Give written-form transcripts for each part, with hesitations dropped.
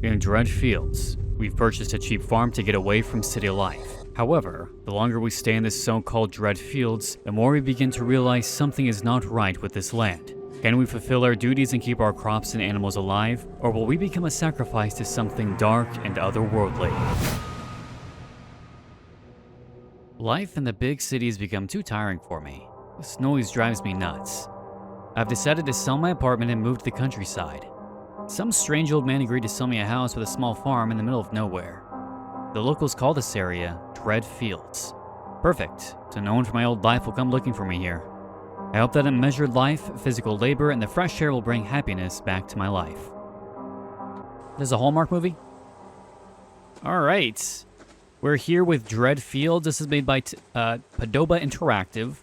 In Dread Fields, we've purchased a cheap farm to get away from city life. However, the longer we stay in this so-called Dread Fields, the more we begin to realize something is not right with this land. Can we fulfill our duties and keep our crops and animals alive, or will we become a sacrifice to something dark and otherworldly? Life in the big cities become too tiring for me. This noise drives me nuts. I've decided to sell my apartment and move to the countryside. Some strange old man agreed to sell me a house with a small farm in the middle of nowhere. The locals call this area Dread Fields. Perfect, so no one from my old life will come looking for me here. I hope that a measured life, physical labor, and the fresh air will bring happiness back to my life. This is a Hallmark movie? Alright. We're here with Dread Fields. This is made by Padoba Interactive,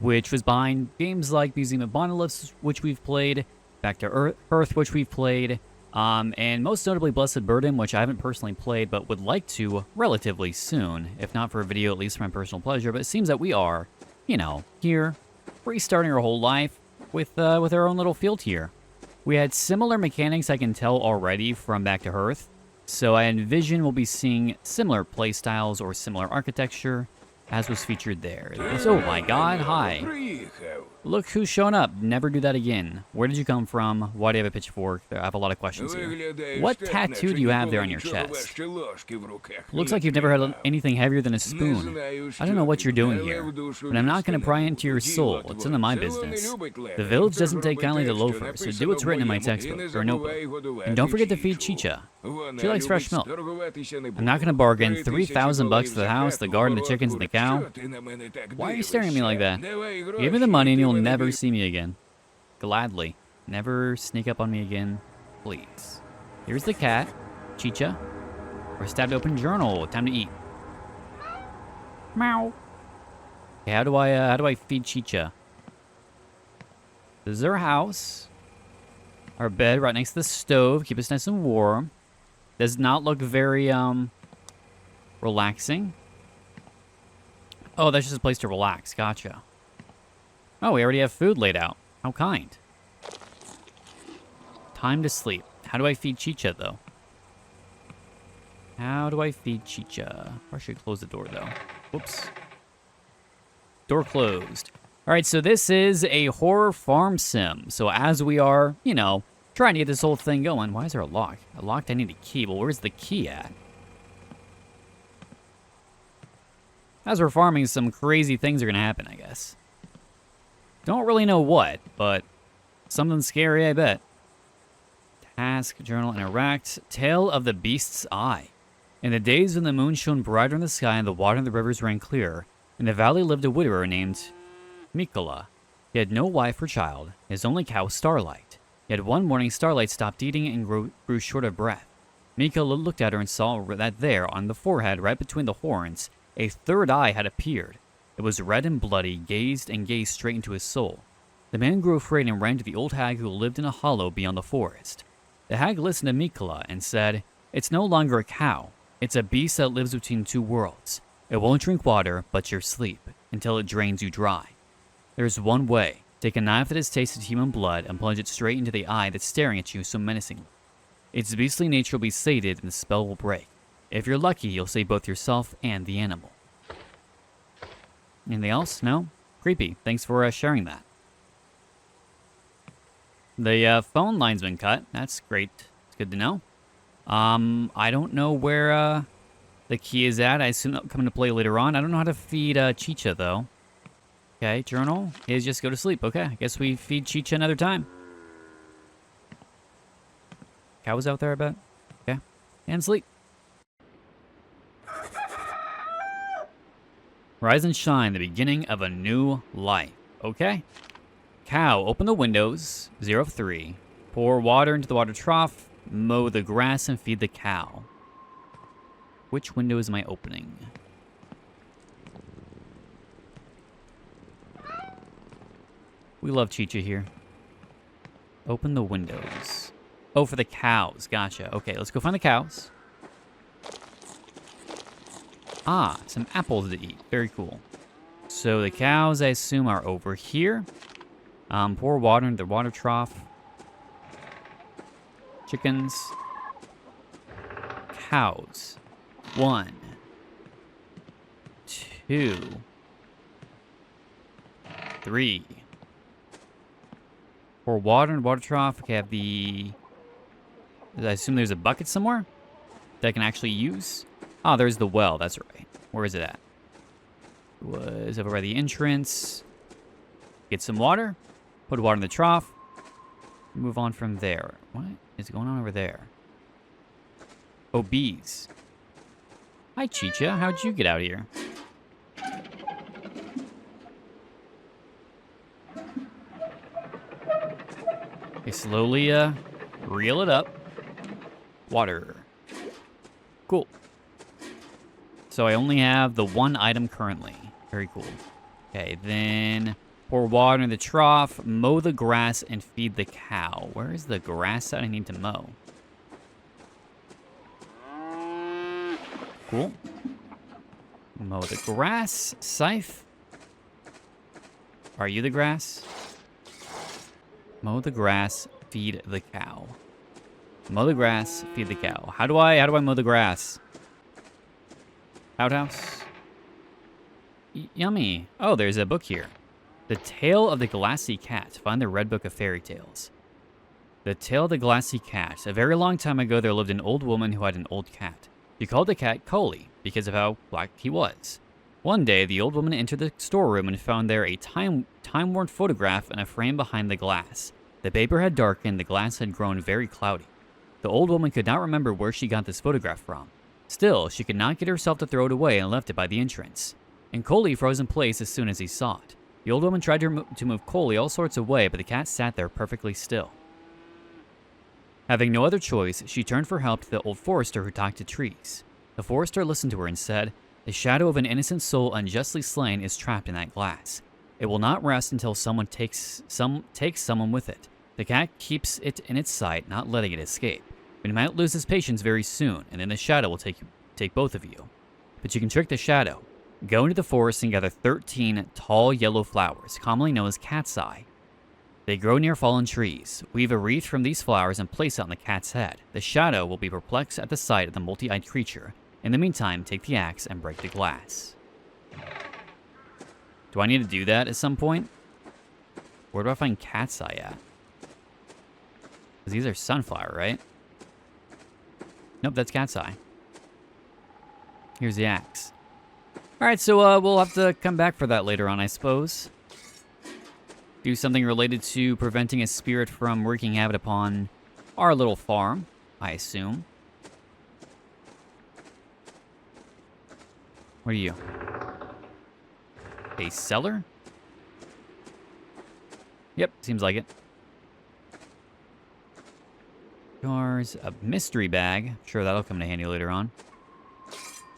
which was behind games like Museum of Monoliths, which we've played, Back to Earth, which we've played, and most notably Blessed Burden, which I haven't personally played, but would like to relatively soon, if not for a video, at least for my personal pleasure. But it seems that we are, you know, here, restarting our whole life with our own little field here. We had similar mechanics, I can tell already, from Back to Earth, so I envision we'll be seeing similar playstyles or similar architecture as was featured there. Oh my god, hi. Look who's shown up. Never do that again. Where did you come from? Why do you have a pitchfork? I have a lot of questions here. What tattoo do you have there on your chest? Looks like you've never had anything heavier than a spoon. I don't know what you're doing here, but I'm not going to pry into your soul. It's none of my business. The village doesn't take kindly to loafers, so do what's written in my textbook or notebook. And don't forget to feed Chicha. She likes fresh milk. I'm not going to bargain. 3,000 bucks for the house, the garden, the chickens, and the cow. Why are you staring at me like that? Give me the money and you'll never see me again. Gladly. Never sneak up on me again, please. Here's the cat, Chicha. Or stabbed open journal. Time to eat. Meow. Okay, how do I feed Chicha? This is our house. Our bed right next to the stove. Keep us nice and warm. Does not look very relaxing. Oh, that's just a place to relax. Gotcha. Oh, we already have food laid out. How kind. Time to sleep. How do I feed Chicha, though? How do I feed Chicha? Or should I close the door, though? Whoops. Door closed. All right, so this is a horror farm sim. So as we are, you know, trying to get this whole thing going. Why is there a lock? A lock, I need a key. Well, where's the key at? As we're farming, some crazy things are going to happen, I guess. Don't really know what, but something scary, I bet. Task, journal, interact. Tale of the Beast's Eye. In the days when the moon shone brighter in the sky and the water in the rivers ran clear, in the valley lived a widower named Mikola. He had no wife or child, his only cow Starlight. Yet one morning Starlight stopped eating and grew short of breath. Mikola looked at her and saw that there, on the forehead, right between the horns, a third eye had appeared. It was red and bloody, gazed straight into his soul. The man grew afraid and ran to the old hag who lived in a hollow beyond the forest. The hag listened to Mikola and said, "It's no longer a cow. It's a beast that lives between two worlds. It won't drink water, but your sleep, until it drains you dry. There's one way. Take a knife that has tasted human blood and plunge it straight into the eye that's staring at you so menacingly. Its beastly nature will be sated and the spell will break. If you're lucky, you'll save both yourself and the animal." Anything else? No? Creepy. Thanks for sharing that. The phone line's been cut. That's great. It's good to know. I don't know where the key is at. I assume that'll come into play later on. I don't know how to feed Chicha, though. Okay, journal is just go to sleep. Okay, I guess we feed Chicha another time. Cows out there, I bet. Okay, and sleep. Rise and shine, the beginning of a new life. Okay. Cow, open the windows. 0 of 3. Pour water into the water trough. Mow the grass and feed the cow. Which windows am I opening? We love Chicha here. Open the windows. Oh, for the cows. Gotcha. Okay, let's go find the cows. Ah, some apples to eat. Very cool. So the cows, I assume, are over here. Pour water into the water trough. Chickens. cows. 1, 2, 3. Pour water in the water trough. Okay, I have the... I assume there's a bucket somewhere that I can actually use. Oh, there's the well. That's right. Where is it at? It was over by the entrance. Get some water. Put water in the trough. Move on from there. What is going on over there? Oh, bees. Hi, Chicha. How'd you get out here? Okay, slowly reel it up. Water. Cool. So I only have the one item currently. Very cool. Okay, then pour water in the trough, mow the grass, and feed the cow. Where is the grass that I need to mow? Cool. Mow the grass. Scythe. Are you the grass? Mow the grass, feed the cow. Mow the grass, feed the cow. How do I mow the grass? Outhouse. Yummy. Oh, there's a book here. The Tale of the Glassy Cat. Find the Red Book of Fairy Tales. The Tale of the Glassy Cat. A very long time ago, there lived an old woman who had an old cat. She called the cat Coley because of how black he was. One day, the old woman entered the storeroom and found there a time-worn photograph in a frame behind the glass. The paper had darkened, the glass had grown very cloudy. The old woman could not remember where she got this photograph from. Still, she could not get herself to throw it away and left it by the entrance. And Coley froze in place as soon as he saw it. The old woman tried to move Coley all sorts of ways, but the cat sat there perfectly still. Having no other choice, she turned for help to the old forester who talked to trees. The forester listened to her and said, "The shadow of an innocent soul unjustly slain is trapped in that glass. It will not rest until someone takes someone with it. The cat keeps it in its sight, not letting it escape. But he might lose his patience very soon, and then the shadow will take both of you. But you can trick the shadow. Go into the forest and gather 13 tall yellow flowers, commonly known as cat's eye. They grow near fallen trees. Weave a wreath from these flowers and place it on the cat's head. The shadow will be perplexed at the sight of the multi-eyed creature. In the meantime, take the axe and break the glass." Do I need to do that at some point? Where do I find cat's eye at? Because these are sunflower, right? Nope, that's cat's eye. Here's the axe. Alright, so we'll have to come back for that later on, I suppose. Do something related to preventing a spirit from wreaking havoc upon our little farm, I assume. What are you? A seller? Yep, seems like it. Jars, a mystery bag. Sure, that'll come in handy later on.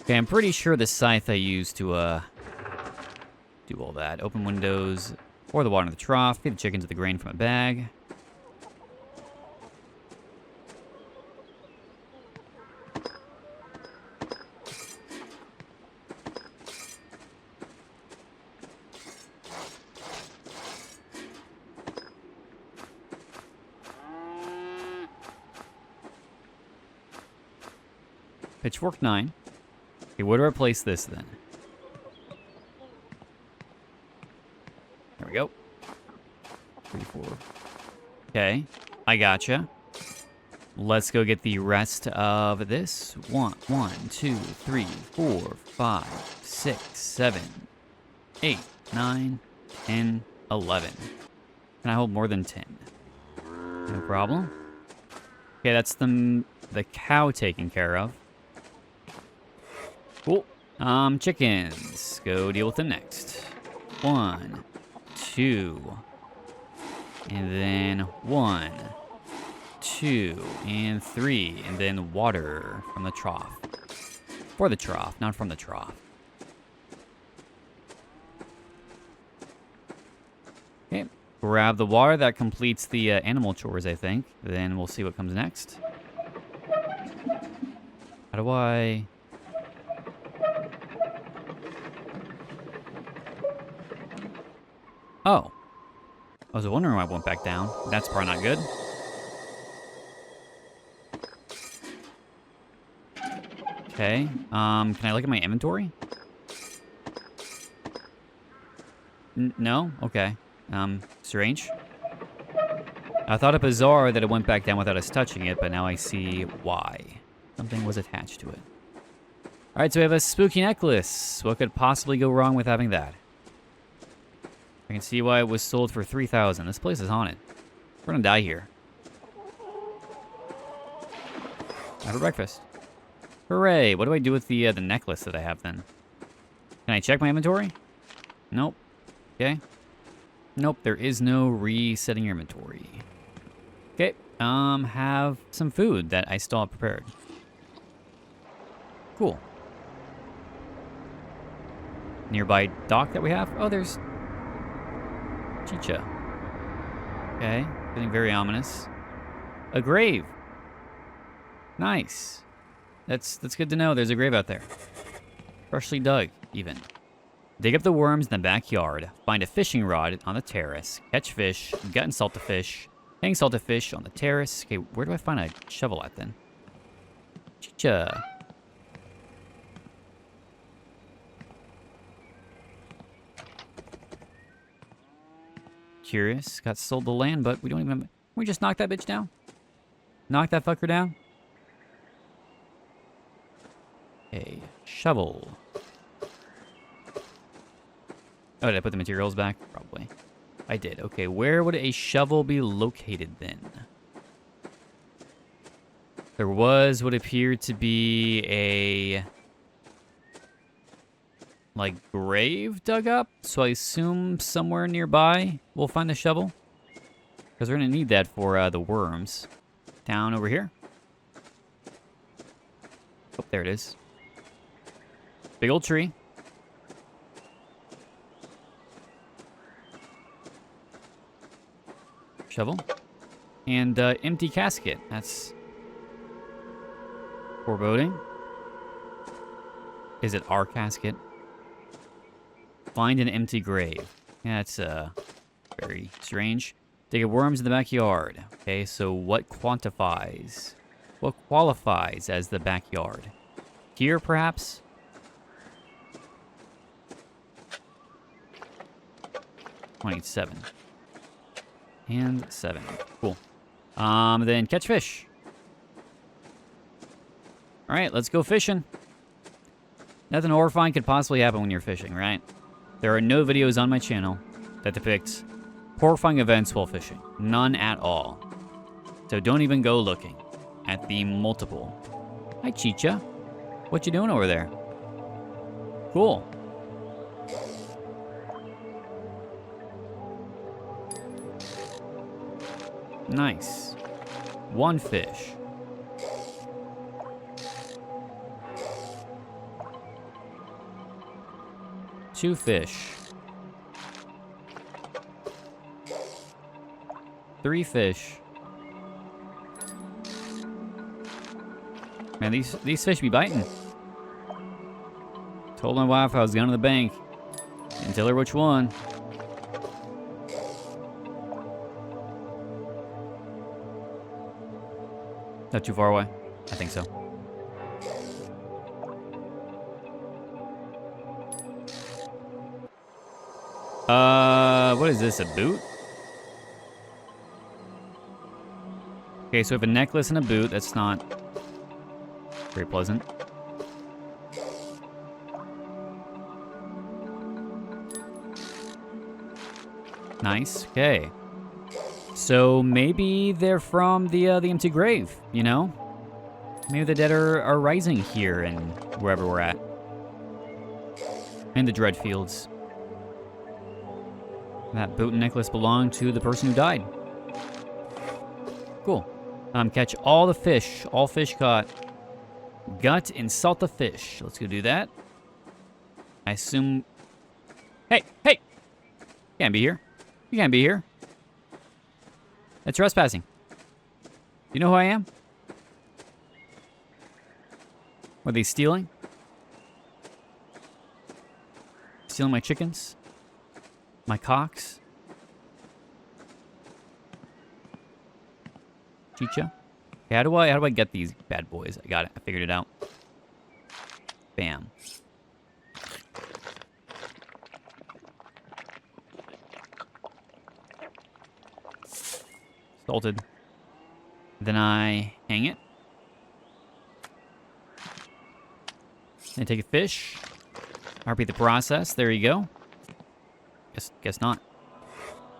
Okay, I'm pretty sure the scythe I used to do all that. Open windows, pour the water in the trough, feed the chicken to the grain from a bag. Pitchfork 9. Okay, where do I place this then? There we go. 3, 4. Okay, I gotcha. Let's go get the rest of this. 1, 2, 3, 4, 5, 6, 7, 8, 9, 10, 11. Can I hold more than 10? No problem. Okay, that's the cow taken care of. Cool. Chickens. Go deal with them next. 1, 2, and then 1, 2, and 3, and then water from the trough. For the trough, not from the trough. Okay, grab the water. That completes the animal chores, I think. Then we'll see what comes next. How do I... Oh. I was wondering why I went back down. That's probably not good. Okay. Can I look at my inventory? No? Okay. Strange. I thought it bizarre that it went back down without us touching it, but now I see why. Something was attached to it. Alright, so we have a spooky necklace. What could possibly go wrong with having that? I can see why it was sold for $3,000. This place is haunted. We're gonna die here. Have a breakfast. Hooray! What do I do with the necklace that I have then? Can I check my inventory? Nope. Okay. Nope, there is no resetting your inventory. Okay, have some food that I still have prepared. Cool. Nearby dock that we have? Oh, there's Chicha. Okay, getting very ominous. A grave. Nice. That's good to know. There's a grave out there. Freshly dug, even. Dig up the worms in the backyard. Find a fishing rod on the terrace. Catch fish. Gut and salt the fish. Hang salted fish on the terrace. Okay, where do I find a shovel at then? Chicha. Curious. Got sold the land, but we don't even... Can we just knock that bitch down? Knock that fucker down? A shovel. Oh, did I put the materials back? Probably. I did. Okay, where would a shovel be located then? There was what appeared to be a... like, grave dug up. So I assume somewhere nearby we'll find the shovel. Because we're going to need that for the worms. Down over here. Oh, there it is. Big old tree. Shovel. And empty casket. That's foreboding. Is it our casket? Find an empty grave. Yeah, that's very strange. Dig up worms in the backyard. Okay, so what quantifies? What qualifies as the backyard? Here, perhaps? $27. And 7. Cool. Then catch fish. Alright, let's go fishing. Nothing horrifying could possibly happen when you're fishing, right? There are no videos on my channel that depict horrifying events while fishing. None at all. So don't even go looking at the multiple. Hi, Chicha. What you doing over there? Cool. Nice. 1 fish. Two fish. 3 fish. Man, these fish be biting. Told my wife I was going to the bank. Didn't tell her which one. Not too far away? I think so. What is this, a boot? Okay, so we have a necklace and a boot. That's not very pleasant. Nice, okay. So maybe they're from the empty grave, you know? Maybe the dead are rising here and wherever we're at. In the Dread Fields. That boot and necklace belonged to the person who died. Cool. Catch all the fish. All fish caught. Gut and salt the fish. Let's go do that. I assume... Hey! Hey! You can't be here. You can't be here. That's trespassing. You know who I am? Were they stealing? Stealing my chickens? My cocks? Chicha? Okay, how do I get these bad boys? I got it. I figured it out. Bam. Salted. Then I hang it. Then take a fish. I repeat the process. There you go. Guess not.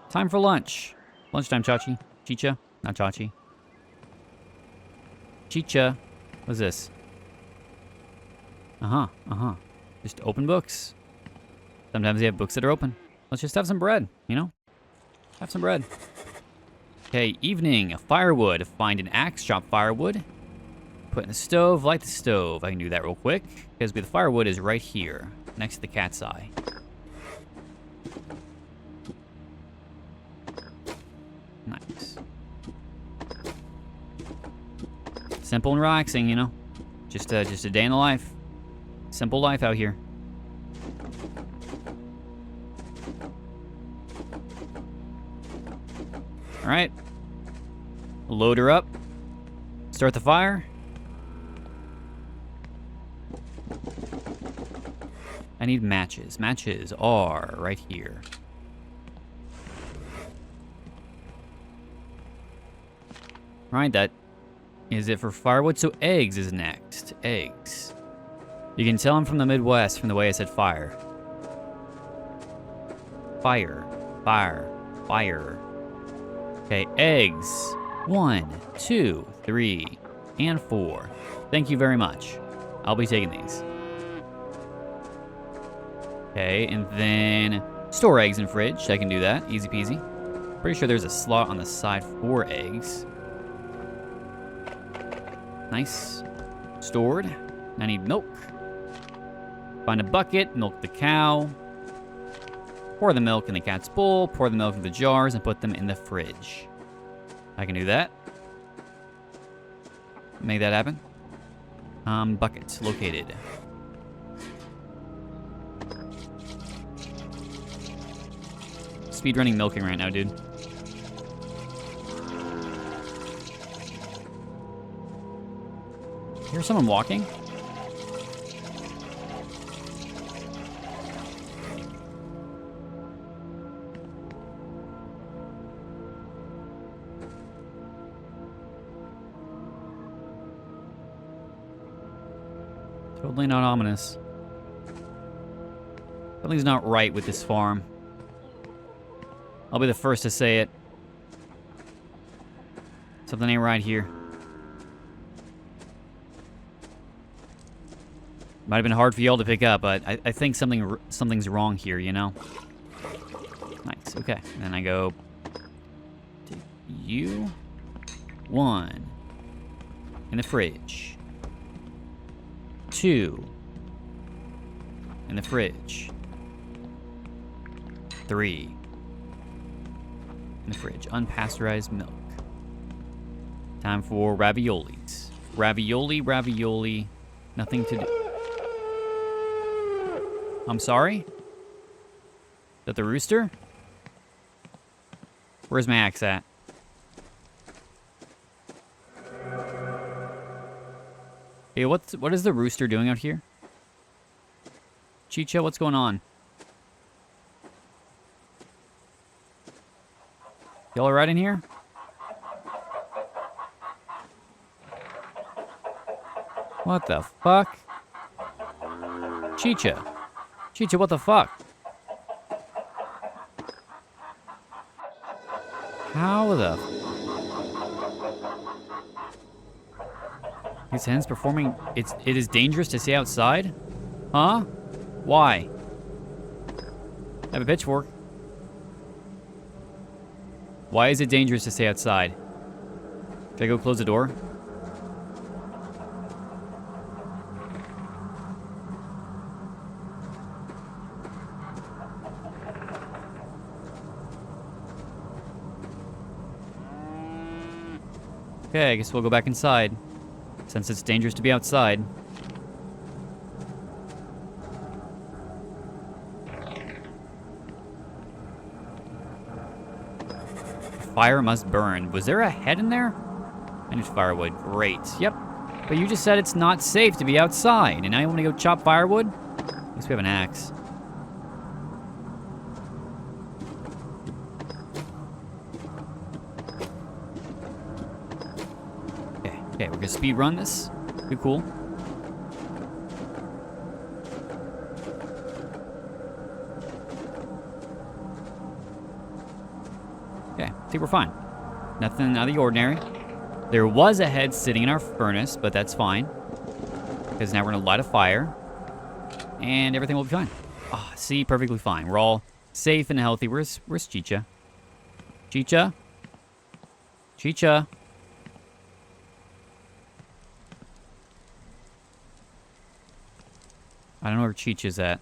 Time for lunch. Lunchtime, Chachi. Chicha. Not Chachi. Chicha. What's this? Just open books. Sometimes they have books that are open. Let's just have some bread, you know? Have some bread. Okay, evening. Firewood. Find an axe, chop firewood. Put in the stove, light the stove. I can do that real quick, because the firewood is right here, next to the cat's eye. Nice. Simple and relaxing, you know? Just a day in the life. Simple life out here. All right. Load her up. Start the fire. I need matches. Matches are right here. All right, that is it for firewood. So eggs is next. Eggs. You can tell I'm from the Midwest from the way I said fire. Fire. Fire. Fire. Okay, eggs. 1, 2, 3, and 4. Thank you very much. I'll be taking these. Okay, and then store eggs in fridge. I can do that. Easy peasy. Pretty sure there's a slot on the side for eggs. Nice. Stored. I need milk. Find a bucket, milk the cow. Pour the milk in the cat's bowl, pour the milk in the jars, and put them in the fridge. I can do that. Make that happen. Buckets located. Speedrunning milking right now, dude. Here's someone walking. Totally not ominous. Something's not right with this farm. I'll be the first to say it. Something ain't right here. Might have been hard for y'all to pick up, but I think something's wrong here, you know? Nice, okay. And then I go to you. 1 in the fridge. 2 in the fridge. 3 in the fridge. Unpasteurized milk. Time for raviolis. Ravioli. Nothing to do. I'm sorry? Is that the rooster? Where's my axe at? Hey, what is the rooster doing out here? Chicha, what's going on? Y'all alright in here? What the fuck? Chicha, what the fuck? How the... These hens performing... It is dangerous to stay outside? Huh? Why? I have a pitchfork. Why is it dangerous to stay outside? Should I go close the door? Okay, I guess we'll go back inside, since it's dangerous to be outside. Fire must burn. Was there a head in there? I need firewood. Great. Yep. But you just said it's not safe to be outside, and now you want to go chop firewood? At least we have an axe. Okay, we're gonna speed run this. Be cool. Okay, I think we're fine. Nothing out of the ordinary. There was a head sitting in our furnace, but that's fine. Because now we're gonna light a fire. And everything will be fine. Oh, see, perfectly fine. We're all safe and healthy. Where's Chicha? Chicha? Chicha? I don't know where Chicha's at.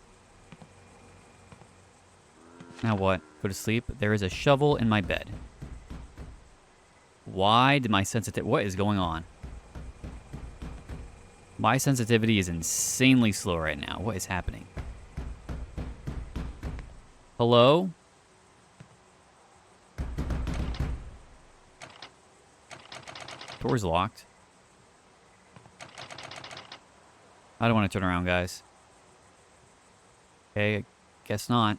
Now what? Go to sleep? There is a shovel in my bed. Why did my sensitivity... What is going on? My sensitivity is insanely slow right now. What is happening? Hello? Door's locked. I don't want to turn around, guys. Okay, I guess not.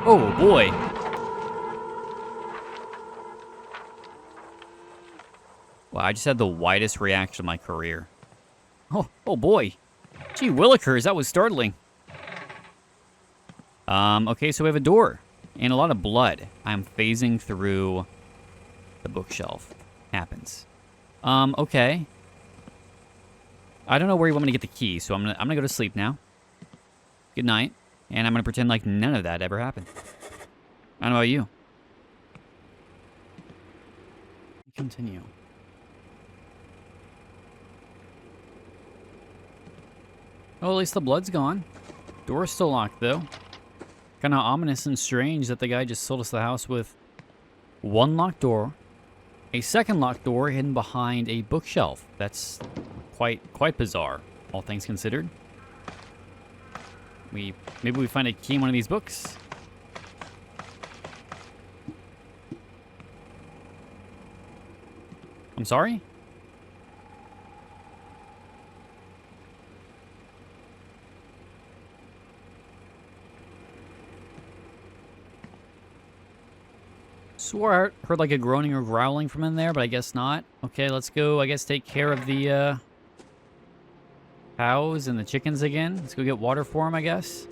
Oh, boy. Wow, I just had the widest reaction of my career. Oh boy. Gee willikers, that was startling. Okay, so we have a door. And a lot of blood. I'm phasing through the bookshelf. Happens. Okay. I don't know where you want me to get the key, so I'm gonna go to sleep now. Good night. And I'm gonna pretend like none of that ever happened. I don't know about you. Continue. Oh, at least the blood's gone. Door's still locked, though. Kind of ominous and strange that the guy just sold us the house with one locked door, a second locked door hidden behind a bookshelf. That's quite bizarre, all things considered. Maybe we find a key in one of these books. I'm sorry? Swore I heard like a groaning or growling from in there, but I guess not. Okay, let's go, I guess, take care of the cows and the chickens again. Let's go get water for them, I guess.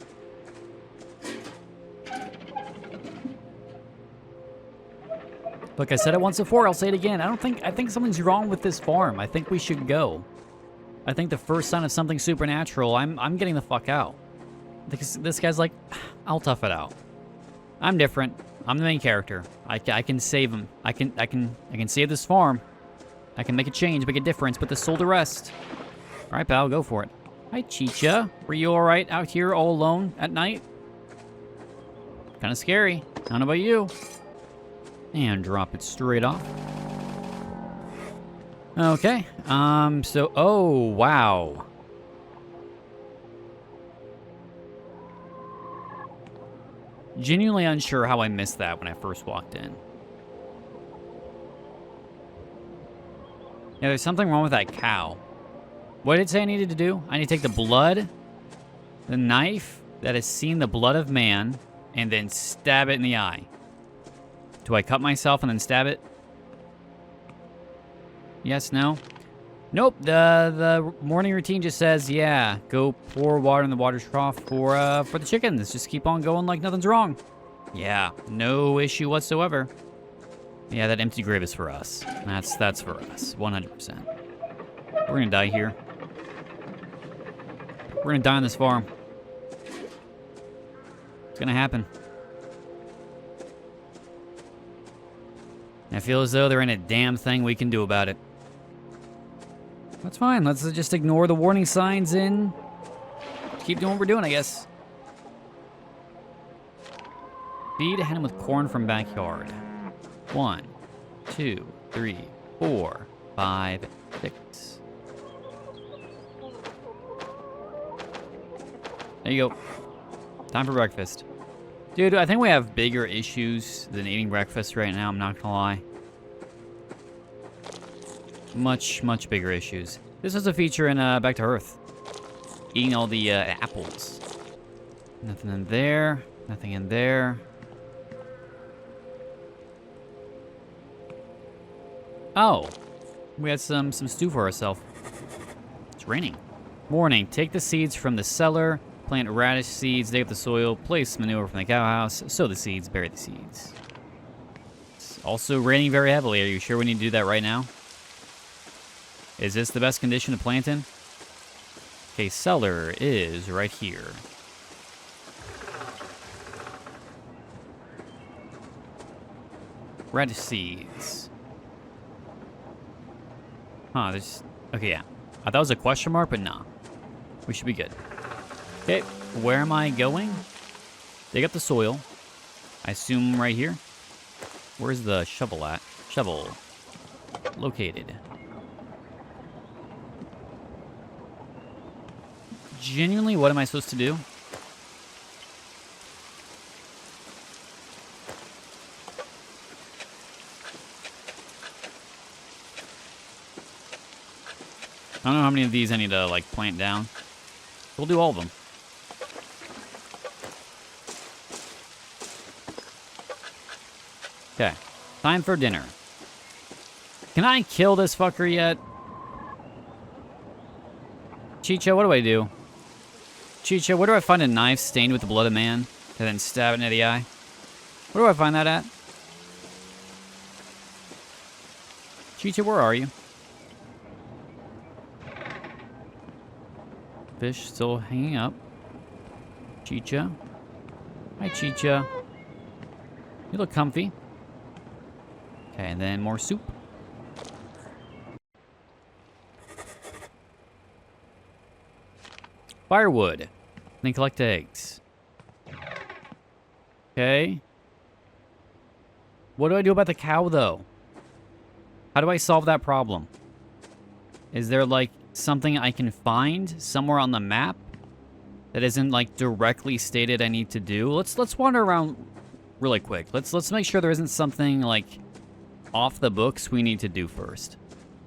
Look, I said it once before, I'll say it again. I think something's wrong with this farm. I think we should go. I think the first sign of something supernatural, I'm getting the fuck out. This guy's like, I'll tough it out. I'm different. I'm the main character. I can save him. I can save this farm. I can make a change, make a difference, but this soul to rest. All right, pal, go for it. Hi, Chicha. Were you all right out here all alone at night? Kind of scary. I don't know about you. And drop it straight off. Okay. Oh, wow. Genuinely unsure how I missed that when I first walked in. Yeah, there's something wrong with that cow. What did it say I needed to do? I need to take the blood, the knife that has seen the blood of man, and then stab it in the eye. Do I cut myself and then stab it? Yes, no? Nope, the morning routine just says, yeah, go pour water in the water trough for the chickens. Just keep on going like nothing's wrong. Yeah, no issue whatsoever. Yeah, that empty grave is for us. That's for us, 100%. We're gonna die here. We're gonna die on this farm. It's gonna happen. I feel as though there ain't a damn thing we can do about it. That's fine. Let's just ignore the warning signs and keep doing what we're doing, I guess. Feed a hen with corn from backyard. 1, 2, 3, 4, 5, 6. There you go. Time for breakfast. Dude, I think we have bigger issues than eating breakfast right now, I'm not gonna lie. much, much bigger issues. This was a feature in Back to Earth. Eating all the apples. Nothing in there. Nothing in there. Oh. We had some stew for ourselves. It's raining. Warning. Take the seeds from the cellar. Plant radish seeds. Dig up the soil. Place manure from the cow house. Sow the seeds. Bury the seeds. It's also raining very heavily. Are you sure we need to do that right now? Is this the best condition to plant in? Okay, cellar is right here. Radish seeds. Huh, there's... Okay, yeah. I thought it was a question mark, but nah. We should be good. Okay, where am I going? Dig up the soil. I assume right here. Where's the shovel at? Shovel. Located. Genuinely, what am I supposed to do? I don't know how many of these I need to, like, plant down. We'll do all of them. Okay. Time for dinner. Can I kill this fucker yet? Chicha, what do I do? Chicha, where do I find a knife stained with the blood of man and then stab it into the eye? Where do I find that at? Chicha, where are you? Fish still hanging up. Chicha. Hi, Chicha. You look comfy. Okay, and then more soup. Firewood. Then collect eggs. Okay. What do I do about the cow, though? How do I solve that problem? Is there, like, something I can find somewhere on the map that isn't, like, directly stated I need to do? Let's wander around really quick. Let's make sure there isn't something, like, off the books we need to do first.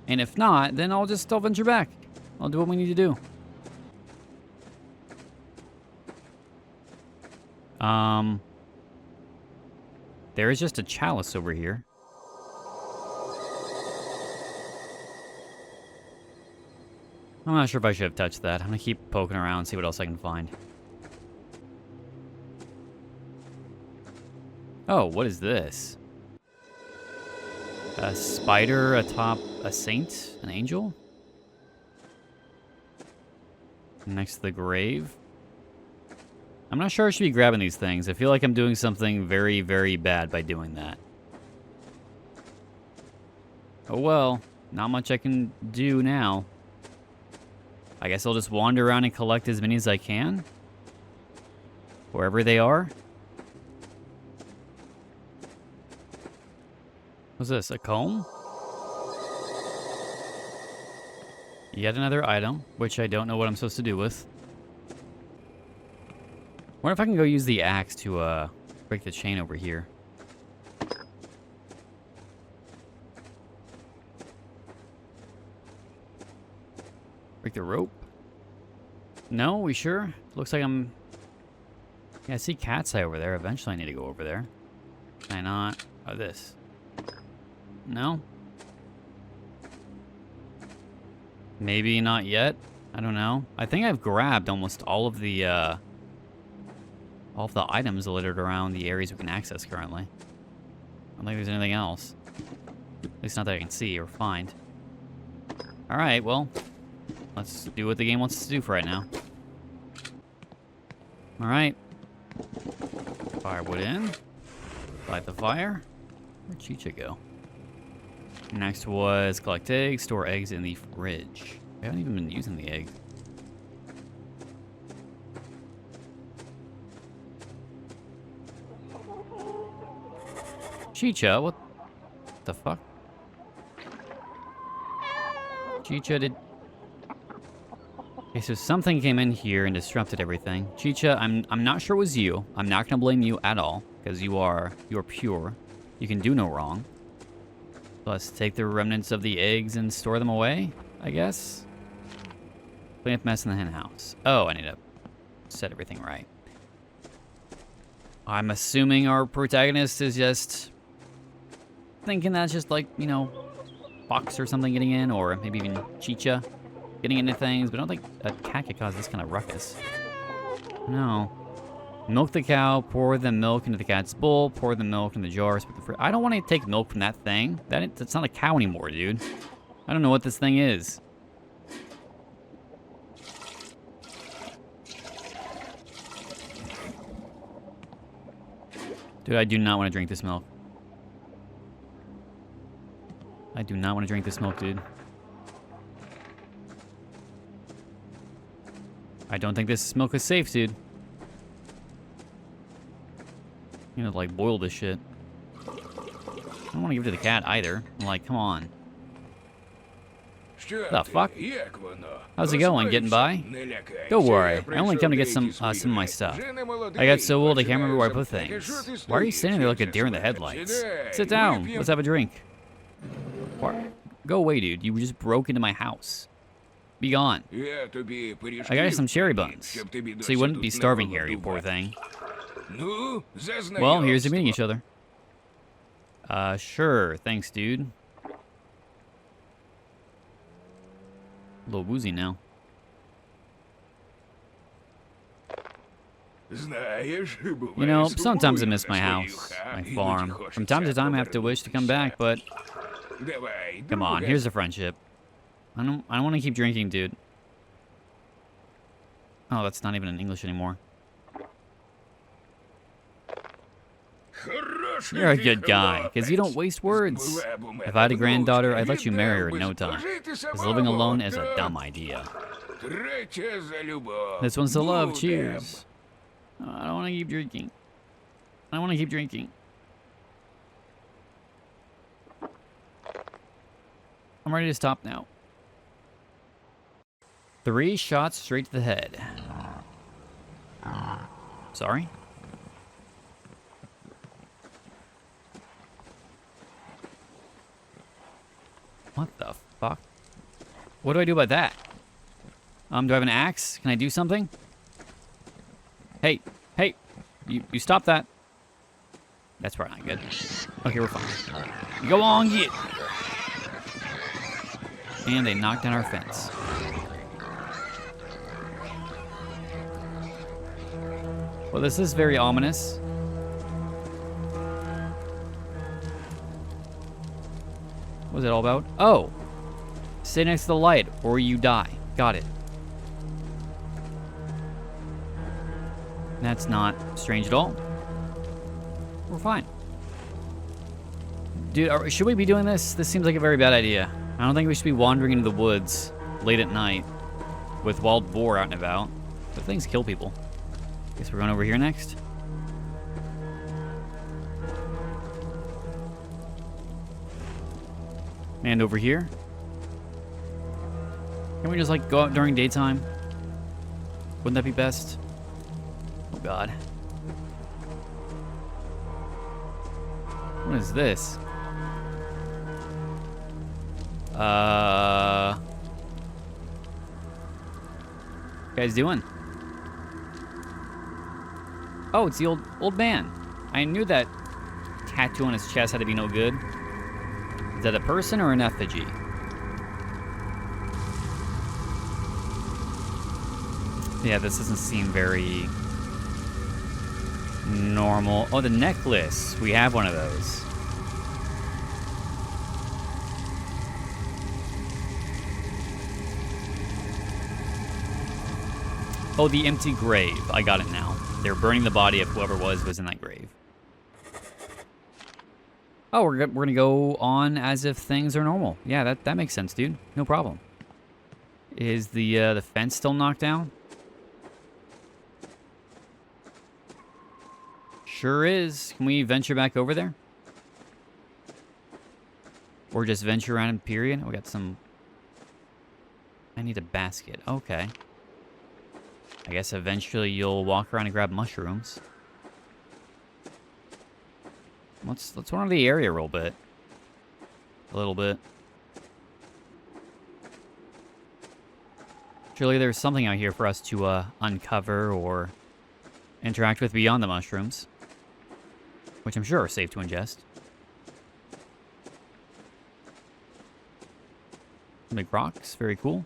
And if not, then I'll venture back. I'll do what we need to do. There is just a chalice over here. I'm not sure if I should have touched that. I'm gonna keep poking around and see what else I can find. Oh, what is this? A spider atop a saint? An angel? Next to the grave? I'm not sure I should be grabbing these things. I feel like I'm doing something very, very bad by doing that. Oh well, not much I can do now. I guess I'll just wander around and collect as many as I can. Wherever they are. What's this, a comb? Yet another item, which I don't know what I'm supposed to do with. Wonder if I can go use the axe to break the chain over here. Break the rope? No, we sure? Looks like I'm... Yeah, I see cat's eye over there. Eventually I need to go over there. Can I not? Oh, this. No? Maybe not yet? I don't know. I think I've grabbed almost all of the items littered around the areas we can access currently. I don't think there's anything else. At least not that I can see or find. Alright, well, let's do what the game wants us to do for right now. Alright. Firewood in. Light the fire. Where'd Chicha go? Next was collect eggs, store eggs in the fridge. We haven't even been using the eggs. Chicha, what the fuck? Chicha did... Okay, so something came in here and disrupted everything. Chicha, I'm not sure it was you. I'm not gonna blame you at all, because you're pure. You can do no wrong. Plus, take the remnants of the eggs and store them away, I guess. Clean up mess in the hen house. Oh, I need to set everything right. I'm assuming our protagonist is just thinking that's just like, you know, fox or something getting in, or maybe even chicha getting into things, but I don't think a cat could cause this kind of ruckus. No. Milk the cow, pour the milk into the cat's bowl, pour the milk in the jars. I don't want to take milk from that thing. That's not a cow anymore, dude. I don't know what this thing is. Dude, I do not want to drink this milk. I do not want to drink this milk, dude. I don't think this milk is safe, dude. You know, like, boil this shit. I don't want to give it to the cat, either. I'm like, come on. What the fuck? How's it going? Getting by? Don't worry. I only come to get some of my stuff. I got so old I can't remember where I put things. Why are you standing there like a deer in the headlights? Sit down. Let's have a drink. Go away, dude. You just broke into my house. Be gone. I got you some cherry buns, so you wouldn't be starving here, you poor thing. Well, here's to meeting each other. Sure. Thanks, dude. A little woozy now. You know, sometimes I miss my house, my farm. From time to time I have to wish to come back, but... Come on, here's a friendship. I don't want to keep drinking, dude. Oh, that's not even in English anymore. You're a good guy, because you don't waste words. If I had a granddaughter, I'd let you marry her in no time. Because living alone is a dumb idea. This one's to love. Cheers. Oh, I don't want to keep drinking. I want to keep drinking. I'm ready to stop now. 3 shots straight to the head. Sorry? What the fuck? What do I do about that? Do I have an axe? Can I do something? Hey, you stop that. That's probably not good. Okay, we're fine. Go on, get. And they knocked down our fence. Well, this is very ominous. What was it all about? Oh! Stay next to the light, or you die. Got it. That's not strange at all. We're fine. Dude, should we be doing this? This seems like a very bad idea. I don't think we should be wandering into the woods late at night with wild boar out and about. But things kill people. Guess we're going over here next. And over here. Can we just, like, go out during daytime? Wouldn't that be best? Oh, God. What is this? What you guys doing? Oh, it's the old man. I knew that tattoo on his chest had to be no good. Is that a person or an effigy? Yeah, this doesn't seem very normal. Oh, the necklace. We have one of those. Oh, the empty grave. I got it now. They're burning the body of whoever was in that grave. Oh, we're gonna go on as if things are normal. Yeah, that makes sense, dude. No problem. Is the fence still knocked down? Sure is. Can we venture back over there? Or just venture around in period? We got some... I need a basket. Okay. I guess eventually you'll walk around and grab mushrooms. Let's wander the area real bit. a little bit. Surely there's something out here for us to uncover or interact with beyond the mushrooms, which I'm sure are safe to ingest. Big rocks, very cool.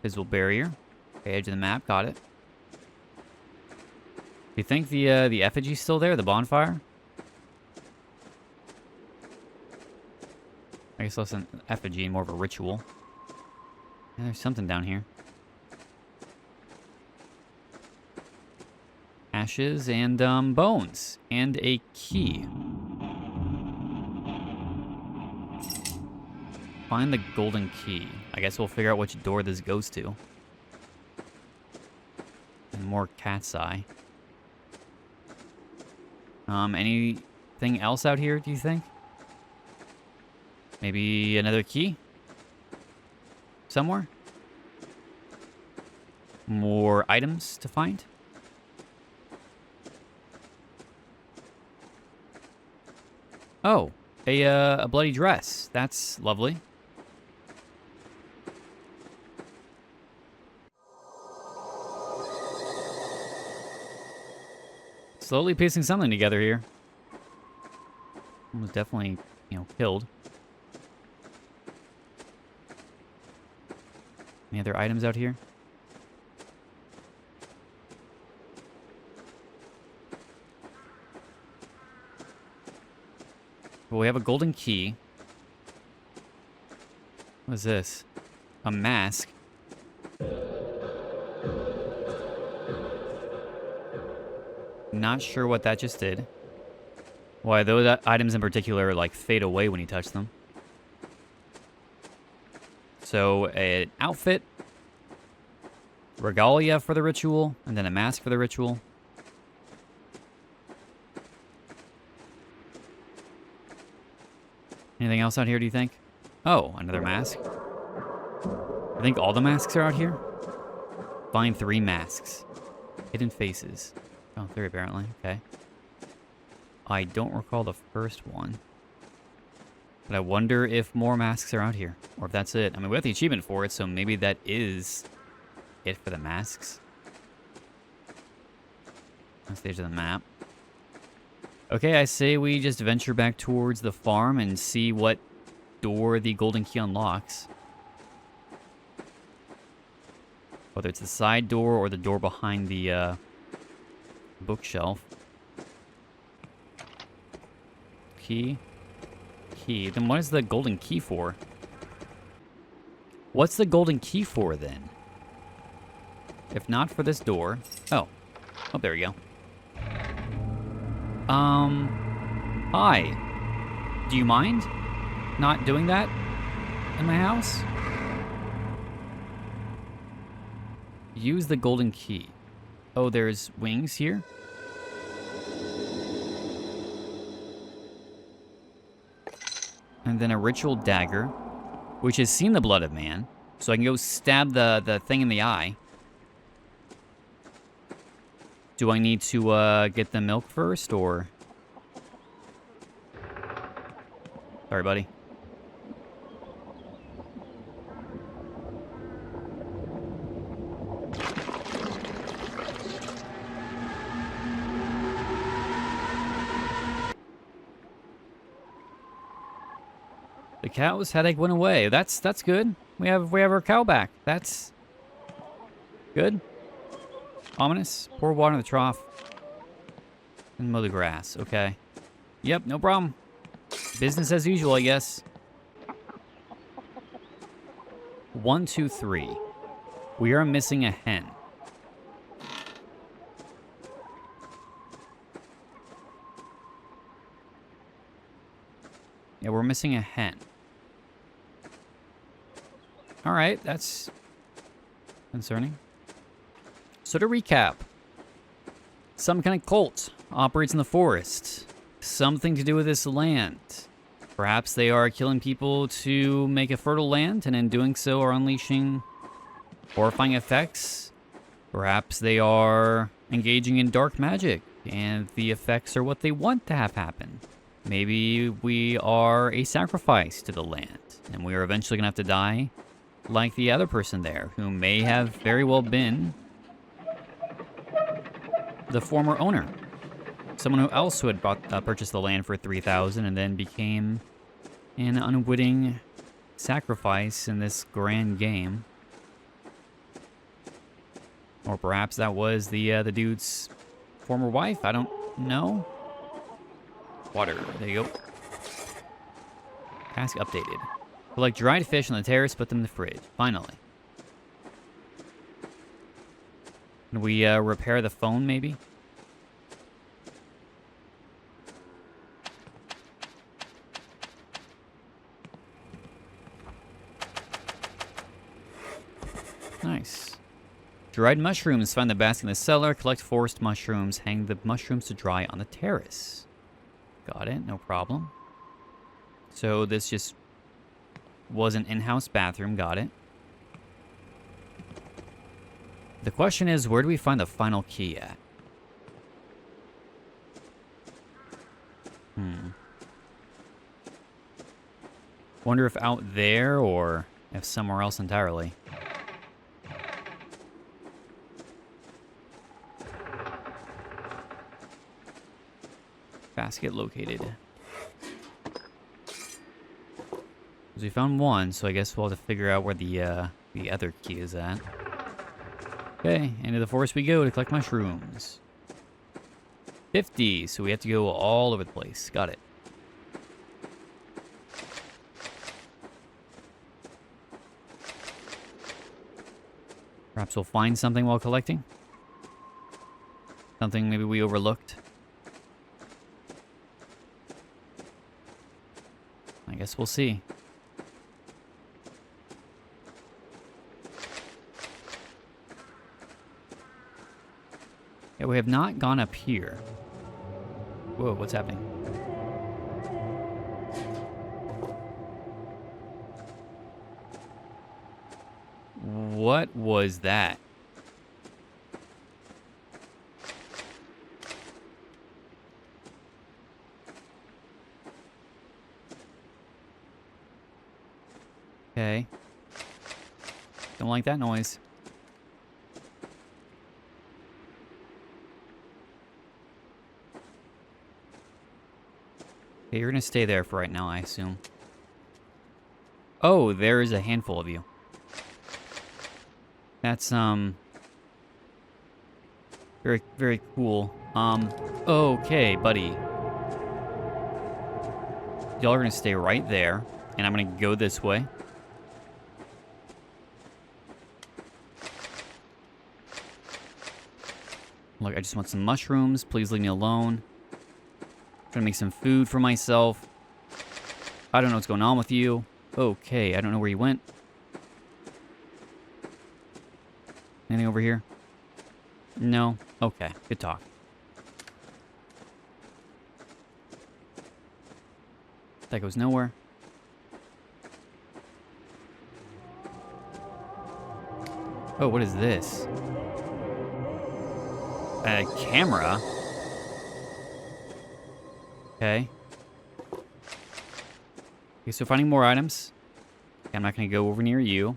Visible barrier. Okay, edge of the map, got it. Do you think the effigy's still there, the bonfire? I guess less an effigy, more of a ritual. Yeah, there's something down here. Ashes and bones. And a key. Find the golden key. I guess we'll figure out which door this goes to. And more cat's eye. Anything else out here, do you think? Maybe another key? Somewhere? More items to find? Oh, a bloody dress. That's lovely. Slowly piecing something together here. Was definitely, killed. Any other items out here? Well, we have a golden key. What is this? A mask. Not sure what that just did. Why those items in particular like fade away when you touch them. So an outfit, regalia for the ritual, and then a mask for the ritual. Anything else out here, do you think? Oh, another mask. I think all the masks are out here. Find 3 masks. Hidden faces. Oh, 3 apparently. Okay. I don't recall the first one. But I wonder if more masks are out here. Or if that's it. I mean, we got the achievement for it, so maybe that is it for the masks. On stage of the map. Okay, I say we just venture back towards the farm and see what door the golden key unlocks. Whether it's the side door or the door behind the bookshelf. Key. Then what is the golden key for? What's the golden key for then? If not for this door. Oh, there we go. Hi. Do you mind not doing that in my house? Use the golden key. Oh, there's wings here? And then a ritual dagger, which has seen the blood of man. So I can go stab the thing in the eye. Do I need to get the milk first, or... Sorry, buddy. The cow's headache went away. That's good. We have our cow back. That's good. Ominous. Pour water in the trough. And mow the grass. Okay. Yep, no problem. Business as usual, I guess. 1, 2, 3. We are missing a hen. Yeah, we're missing a hen. Alright, that's concerning. So to recap, some kind of cult operates in the forest. Something to do with this land. Perhaps they are killing people to make a fertile land, and in doing so are unleashing horrifying effects. Perhaps they are engaging in dark magic, and the effects are what they want to have happen. Maybe we are a sacrifice to the land, and we are eventually going to have to die like the other person there, who may have very well been the former owner. Someone who else who had purchased the land for 3,000 and then became an unwitting sacrifice in this grand game. Or perhaps that was the dude's former wife. I don't know. Water. There you go. Task updated. Collect dried fish on the terrace, put them in the fridge. Finally. Can we repair the phone, maybe? Nice. Dried mushrooms. Find the basket in the cellar. Collect forest mushrooms. Hang the mushrooms to dry on the terrace. Got it. No problem. So this just was an in-house bathroom. Got it. The question is, where do we find the final key at? Wonder if out there or if somewhere else entirely. Basket located. So we found one, so I guess we'll have to figure out where the other key is at. Okay, into the forest we go to collect mushrooms. 50, so we have to go all over the place. Got it. Perhaps we'll find something while collecting. Something maybe we overlooked. I guess we'll see. Yeah, we have not gone up here. Whoa, what's happening? What was that? Okay. Don't like that noise. Okay, you're gonna stay there for right now, I assume. Oh, there is a handful of you. That's, very, very cool. Okay, buddy. Y'all are gonna stay right there, and I'm gonna go this way. Look, I just want some mushrooms. Please leave me alone. I'm trying to make some food for myself. I don't know what's going on with you. Okay, I don't know where you went. Anything over here? No? Okay, good talk. That goes nowhere. Oh, what is this? A camera? Okay. Okay, so finding more items. Okay, I'm not going to go over near you.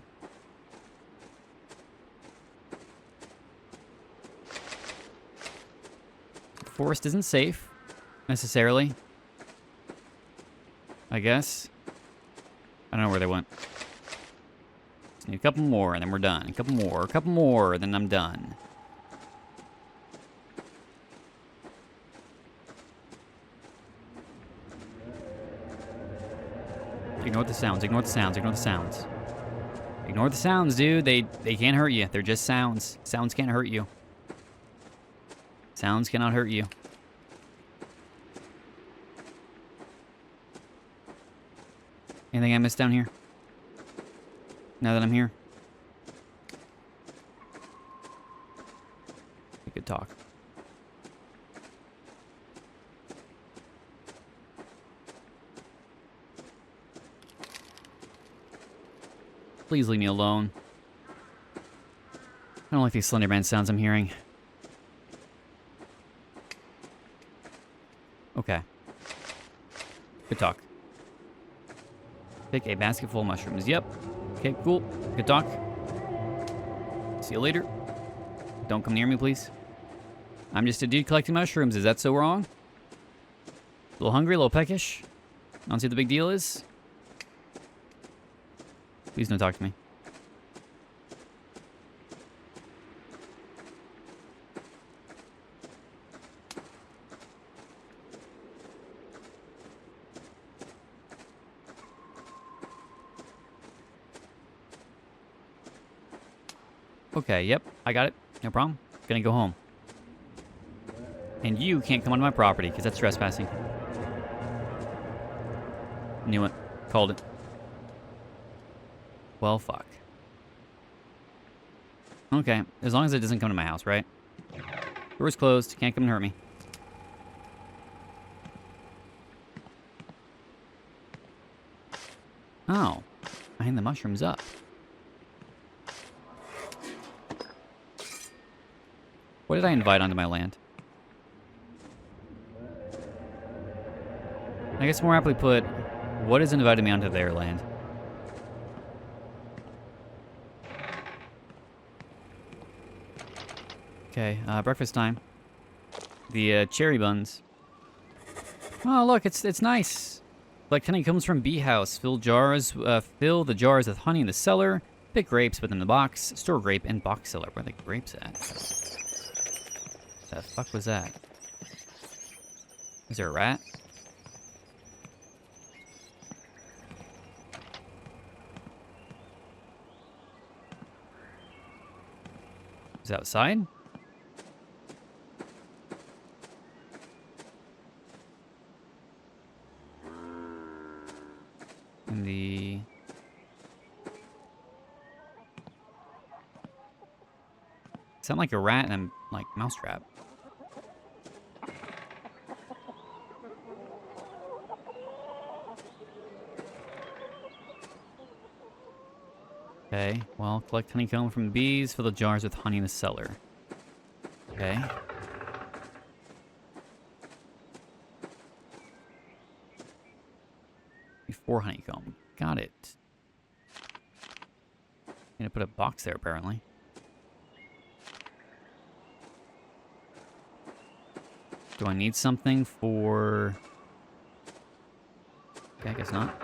The forest isn't safe, necessarily. I guess. I don't know where they went. Just need a couple more, and then we're done. A couple more, then I'm done. Ignore the sounds, ignore the sounds, ignore the sounds. Ignore the sounds, dude. They can't hurt you. They're just sounds. Sounds can't hurt you. Sounds cannot hurt you. Anything I missed down here? Now that I'm here? Good talk. Please leave me alone. I don't like these Slender Man sounds I'm hearing. Okay. Good talk. Pick a basket full of mushrooms. Yep. Okay, cool. Good talk. See you later. Don't come near me, please. I'm just a dude collecting mushrooms. Is that so wrong? A little hungry, a little peckish. I don't see what the big deal is. Please don't talk to me. Okay, yep, I got it. No problem. Gonna go home. And you can't come onto my property, because that's trespassing. Knew it. Called it. Well, fuck. Okay, as long as it doesn't come to my house, right? Door's closed. Can't come and hurt me. Oh. I hang the mushrooms up. What did I invite onto my land? I guess more aptly put, what has invited me onto their land? Okay, breakfast time. The cherry buns. Oh, look, it's nice. Like honey comes from bee house. Fill the jars with honey in the cellar. Pick grapes, put them in the box. Store grape in box cellar. Where are the grapes at? The fuck was that? Is there a rat? Is it outside? In the... Sound like a rat and a, like, mousetrap. Okay, well, collect honeycomb from bees, fill the jars with honey in the cellar. Okay. Before honeycomb. Got it. Gonna put a box there, apparently. Do I need something for... Okay, I guess not.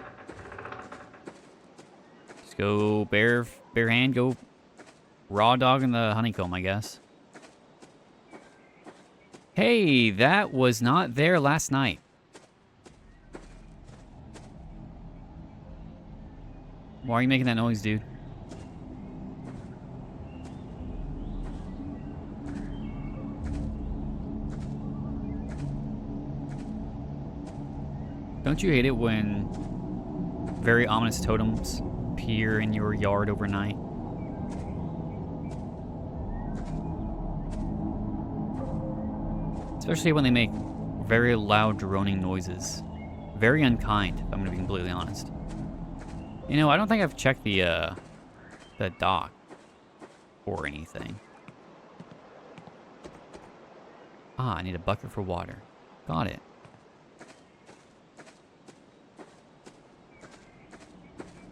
Just go bare hand, go raw dog in the honeycomb, I guess. Hey, that was not there last night. Why are you making that noise, dude? Don't you hate it when very ominous totems appear in your yard overnight? Especially when they make very loud droning noises. Very unkind, if I'm gonna be completely honest. You know, I don't think I've checked the dock or anything. Ah, I need a bucket for water. Got it.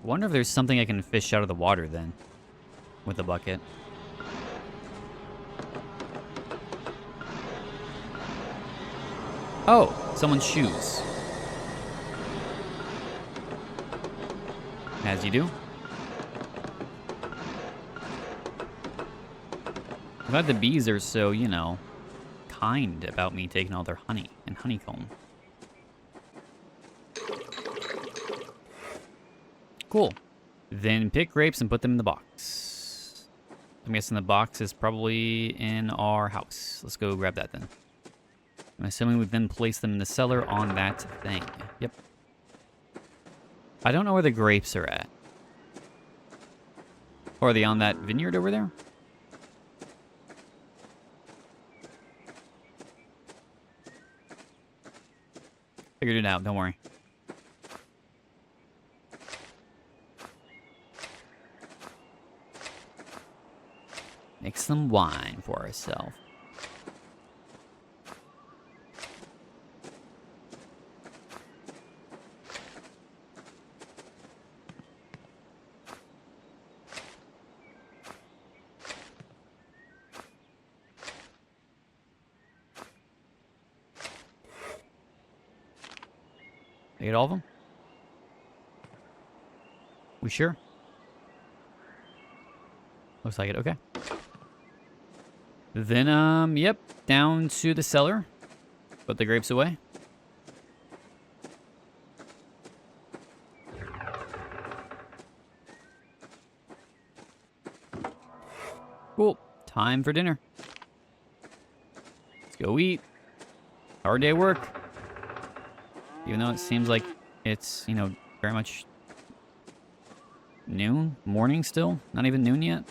Wonder if there's something I can fish out of the water then, with the bucket. Oh, someone's shoes. As you do. I'm glad the bees are so, you know, kind about me taking all their honey and honeycomb. Cool. Then pick grapes and put them in the box. I'm guessing the box is probably in our house. Let's go grab that then. I'm assuming we've then placed them in the cellar on that thing. Yep. I don't know where the grapes are at. Or are they on that vineyard over there? Figured it out, don't worry. Make some wine for ourselves. I get all of them? We sure? Looks like it. Okay. Then, yep. Down to the cellar. Put the grapes away. Cool. Time for dinner. Let's go eat. Hard day at work. Even though it seems like it's, you know, very much noon? Morning still? Not even noon yet?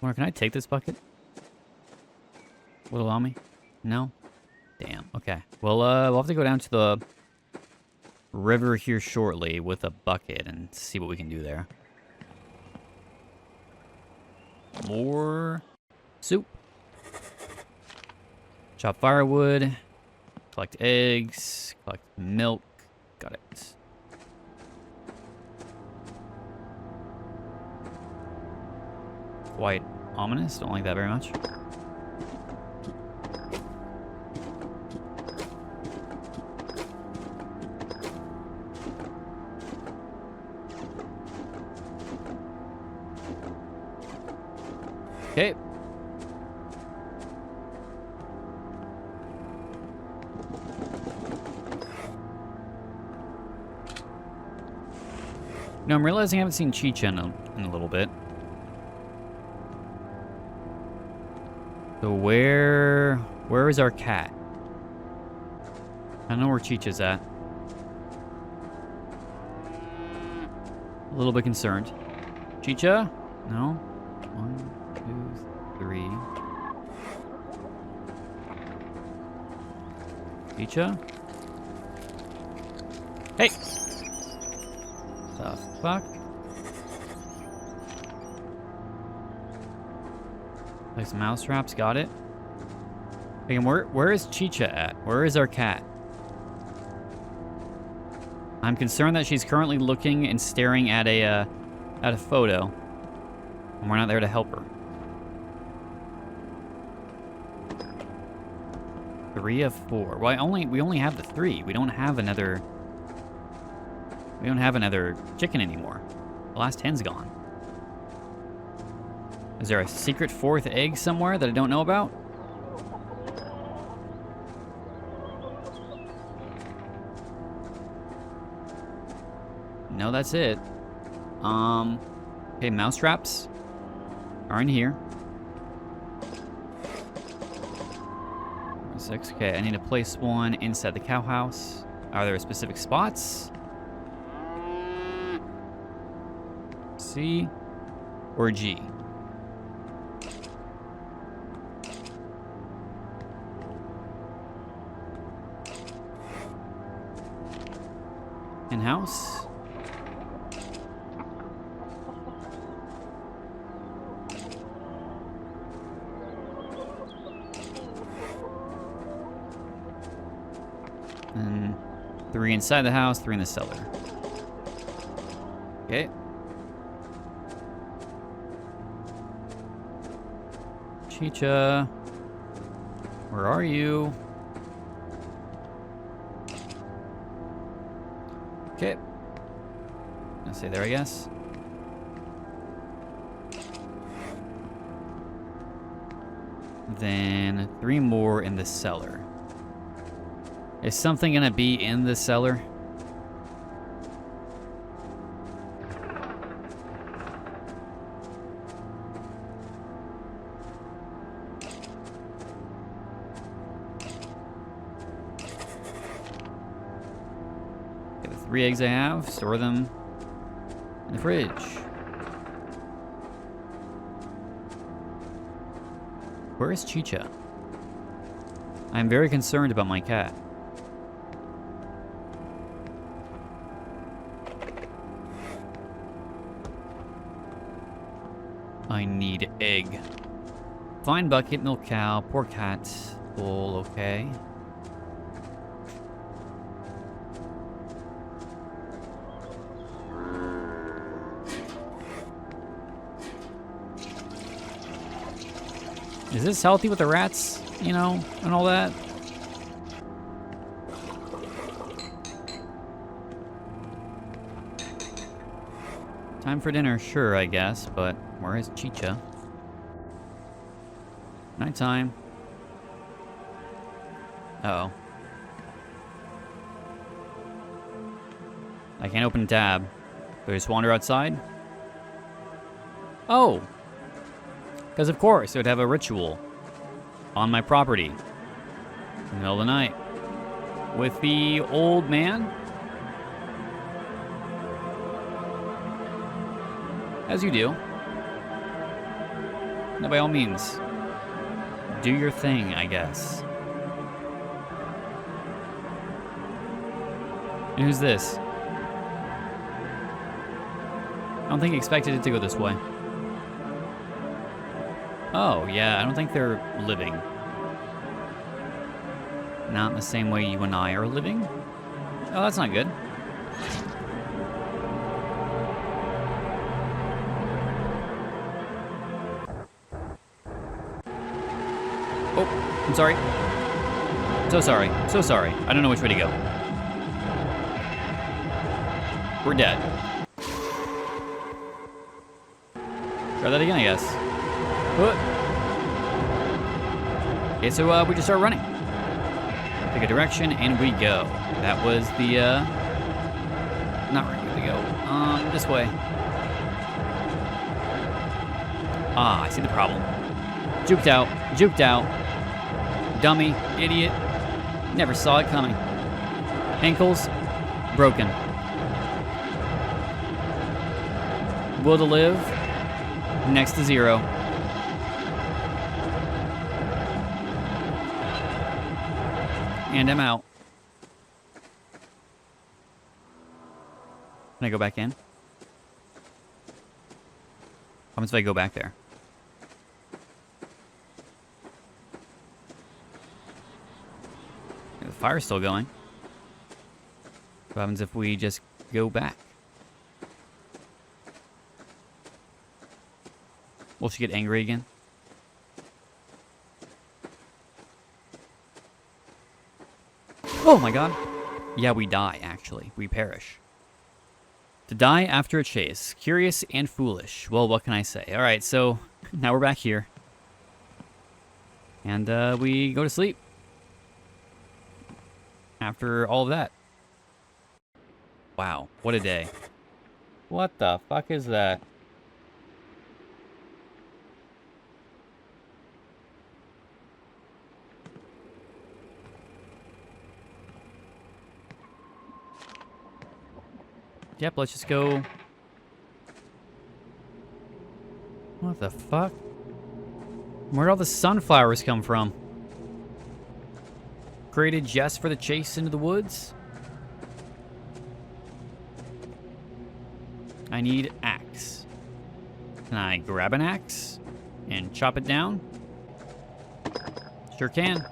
Or can I take this bucket? Will it allow me? No? Damn. Okay. Well, we'll have to go down to the river here shortly with a bucket and see what we can do there. More soup. Chop firewood. Collect eggs. Collect milk. Got it. Quite ominous. Don't like that very much. Okay. No, I'm realizing I haven't seen Chicha in a little bit. So where is our cat? I don't know where Chicha's at. A little bit concerned. Chicha? No? 1, 2, 3. Chicha? Hey! The fuck? Place mouse traps, got it. Again, where is Chicha at? Where is our cat? I'm concerned that she's currently looking and staring at a photo, and we're not there to help her. 3 of 4. Well, we only have the 3. We don't have another. We don't have another chicken anymore. The last hen's gone. Is there a secret 4th egg somewhere that I don't know about? No, that's it. Okay, mouse traps are in here. 6. Okay, I need to place one inside the cow house. Are there specific spots? C or G? In-house. And 3 inside the house, 3 in the cellar. Okay. Chicha, where are you? Okay. I'll stay there, I guess. Then 3 more in the cellar. Is something gonna be in the cellar? Okay, the 3 eggs I have, store them in the fridge. Where is Chicha? I'm very concerned about my cat. I need egg. Fine bucket, milk cow, poor cat. All okay. Is this healthy with the rats, you know, and all that? Time for dinner, sure, I guess, but where is Chicha? Nighttime. Uh-oh. I can't open a tab. Do I just wander outside? Oh! Because of course, it would have a ritual on my property in the middle of the night with the old man. As you do. Now, by all means, do your thing, I guess. And who's this? I don't think he expected it to go this way. Oh, yeah, I don't think they're living. Not in the same way you and I are living. Oh, that's not good. Oh, I'm sorry. So sorry. So sorry. I don't know which way to go. We're dead. Try that again, I guess. Okay, so we just start running. Pick a direction, and we go. That was the, not where we go. This way. Ah, I see the problem. Juked out. Juked out. Dummy. Idiot. Never saw it coming. Ankles. Broken. Will to live. Next to 0. And I'm out. Can I go back in? What happens if I go back there? The fire's still going. What happens if we just go back? Will she get angry again? Oh my god. Yeah, we die, actually. We perish. To die after a chase. Curious and foolish. Well, what can I say? Alright, so now we're back here. And we go to sleep. After all of that. Wow, what a day. What the fuck is that? Yep, let's just go. What the fuck? Where'd all the sunflowers come from? Created just for the chase into the woods? I need axe. Can I grab an axe and chop it down? Sure can.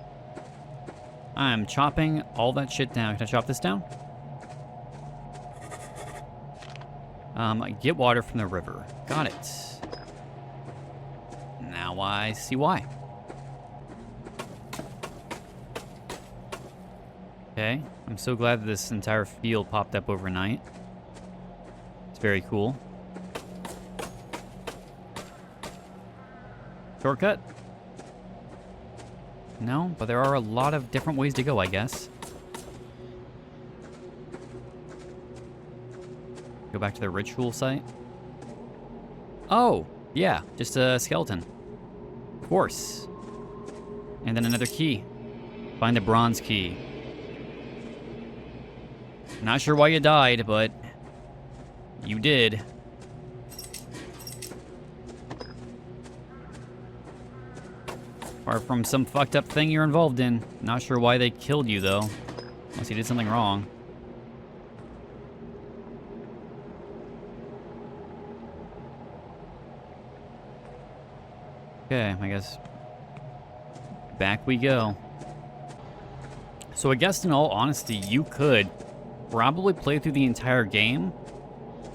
I'm chopping all that shit down. Can I chop this down? Get water from the river. Got it. Now I see why. Okay, I'm so glad that this entire field popped up overnight. It's very cool. Shortcut? No, but there are a lot of different ways to go, I guess. Go back to the ritual site. Oh, yeah, just a skeleton. Of course. And then another key. Find the bronze key. Not sure why you died, but you did. Apart from some fucked up thing you're involved in. Not sure why they killed you, though. Unless you did something wrong. Okay, I guess back we go. So I guess in all honesty, you could probably play through the entire game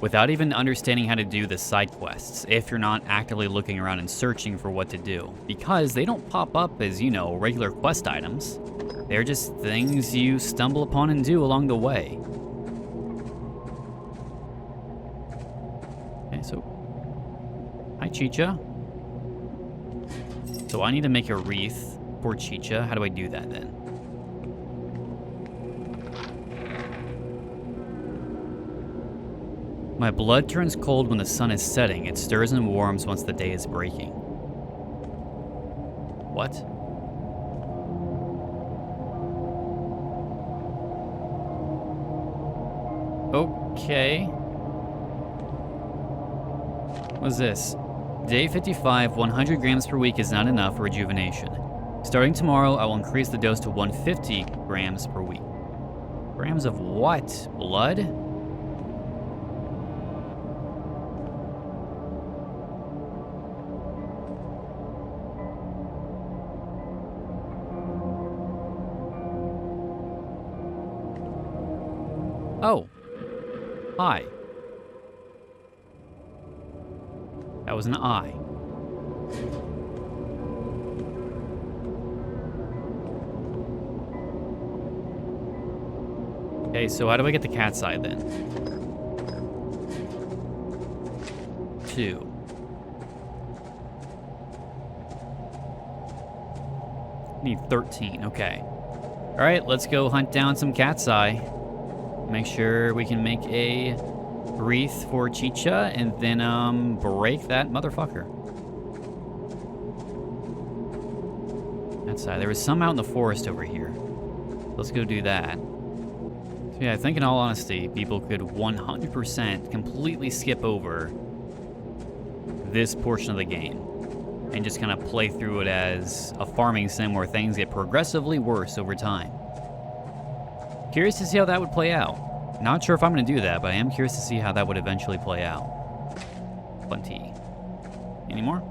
without even understanding how to do the side quests if you're not actively looking around and searching for what to do. Because they don't pop up as, you know, regular quest items. They're just things you stumble upon and do along the way. Okay, so... Hi, Chicha. So I need to make a wreath for Chicha. How do I do that, then? My blood turns cold when the sun is setting. It stirs and warms once the day is breaking. What? Okay. What's this? Day 55, 100 grams per week is not enough for rejuvenation. Starting tomorrow, I will increase the dose to 150 grams per week. Grams of what? Blood? Oh. Hi. That was an eye. Okay, so how do I get the cat's eye then? 2. Need 13, okay. Alright, let's go hunt down some cat's eye. Make sure we can make a wreath for Chicha and then break that motherfucker. That side. There was some out in the forest over here. Let's go do that. So yeah, I think in all honesty, people could 100% completely skip over this portion of the game and just kind of play through it as a farming sim where things get progressively worse over time. Curious to see how that would play out. Not sure if I'm going to do that, but I am curious to see how that would eventually play out. 20. Any more?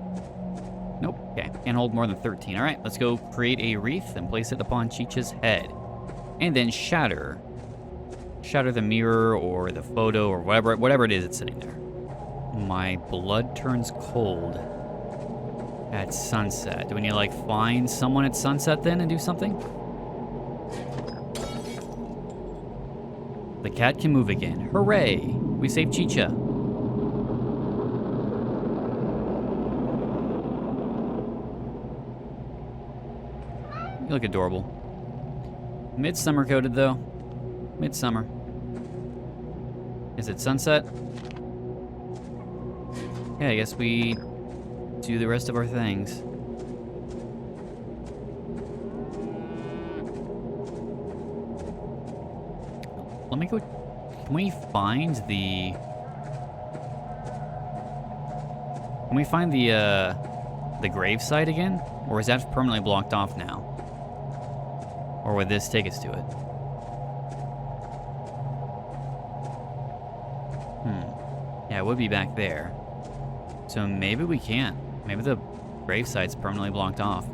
Nope. Okay. Can't hold more than 13. All right, let's go create a wreath and place it upon Chicha's head. And then shatter. Shatter the mirror or the photo or whatever it is that's sitting there. My blood turns cold at sunset. Do we need to, like, find someone at sunset then and do something? The cat can move again. Hooray! We saved Chicha. You look adorable. Midsummer coated, though. Midsummer. Is it sunset? Yeah, I guess we do the rest of our things. Let me go. Can we find the? Can we find the gravesite again, or is that permanently blocked off now? Or would this take us to it? Yeah, it would be back there. So maybe we can't. Maybe the gravesite's permanently blocked off.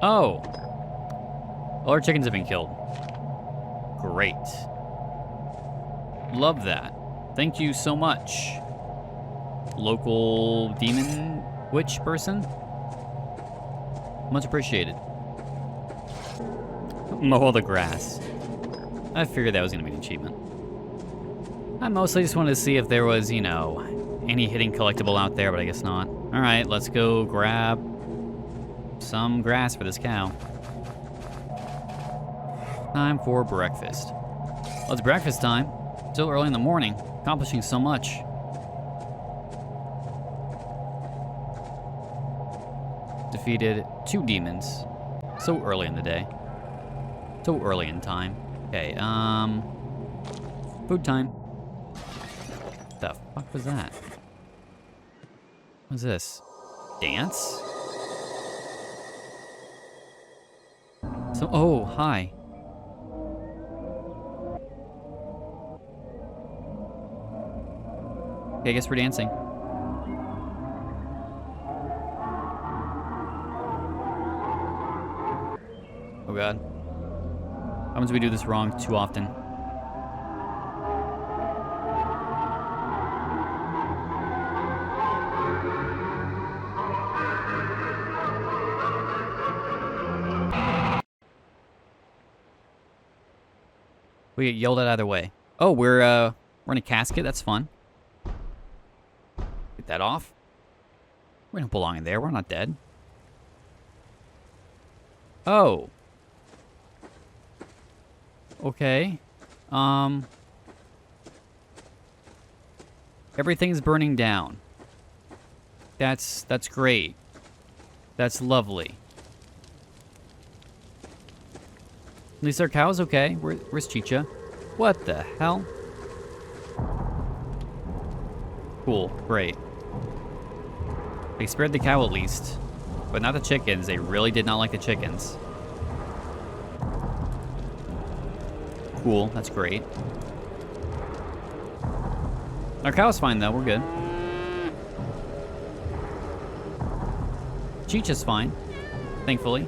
Oh. All our chickens have been killed. Great. Love that. Thank you so much, local demon witch person. Much appreciated. Mow all the grass. I figured that was going to be an achievement. I mostly just wanted to see if there was, you know, any hidden collectible out there, but I guess not. All right, let's go grab some grass for this cow. Time for breakfast. Well, it's breakfast time. Still early in the morning. Accomplishing so much. Defeated 2 demons. So early in the day. So early in time. Okay, food time. What the fuck was that? What's this? Dance? So, oh, hi. Okay, I guess we're dancing. Oh god. How much do we do this wrong too often? We get yelled at either way. Oh, we're in a casket. That's fun. Get that off. We don't belong in there. We're not dead. Oh. Okay. Everything's burning down. That's great. That's lovely. At least our cow's okay. Where's Chicha? What the hell? Cool. Great. They spared the cow at least. But not the chickens. They really did not like the chickens. Cool. That's great. Our cow's fine, though. We're good. Chicha's fine. Thankfully.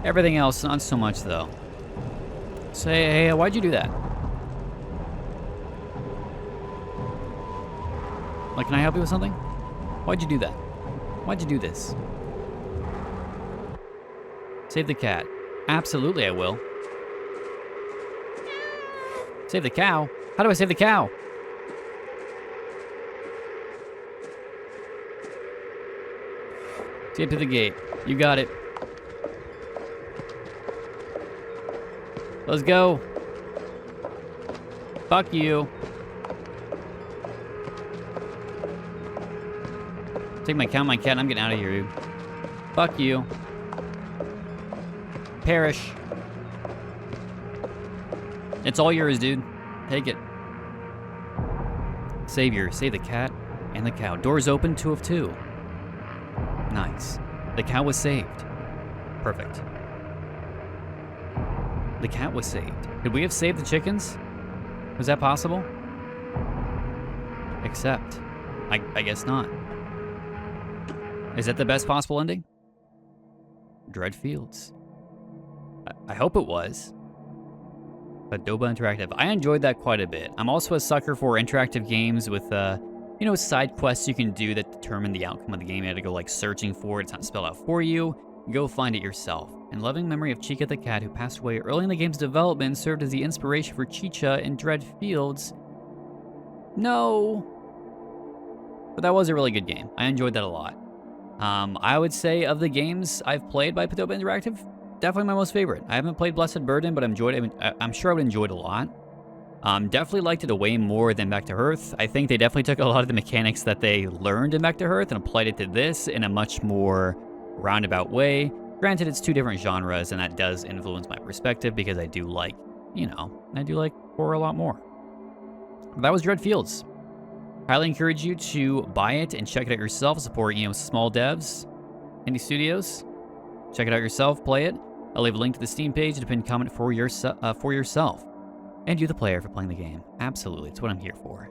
Everything else, not so much, though. Say, hey, why'd you do that? Like, can I help you with something? Why'd you do that? Why'd you do this? Save the cat. Absolutely, I will. Save the cow? How do I save the cow? Get to the gate. You got it. Let's go. Fuck you. Take my cow, my cat, and I'm getting out of here, dude. Fuck you. Perish. It's all yours, dude. Take it. Savior, save the cat and the cow. Doors open, 2 of 2. Nice. The cow was saved. Perfect. The cat was saved. Could we have saved the chickens? Was that possible? Except, I guess not. Is that the best possible ending? Dread Fields. I hope it was. Padoba Interactive. I enjoyed that quite a bit. I'm also a sucker for interactive games with, you know, side quests you can do that determine the outcome of the game. You have to go, like, searching for it. It's not spelled out for you. Go find it yourself. In loving memory of Chica the cat, who passed away early in the game's development, served as the inspiration for Chicha in Dread Fields. No. But that was a really good game. I enjoyed that a lot. I would say of the games I've played by Padoba Interactive, definitely my most favorite. I haven't played Blessed Burden, but I enjoyed it. I'm sure I would enjoy it a lot. Definitely liked it way more than Back to Earth. I think they definitely took a lot of the mechanics that they learned in Back to Earth and applied it to this in a much more roundabout way. Granted, it's 2 different genres, and that does influence my perspective because I do like, you know, I do like horror a lot more. But that was Dread Fields. Highly encourage you to buy it and check it out yourself. Support, you know, small devs, indie studios. Check it out yourself, play it. I'll leave a link to the Steam page and a pinned comment for yourself. And you, the player, for playing the game. Absolutely, it's what I'm here for.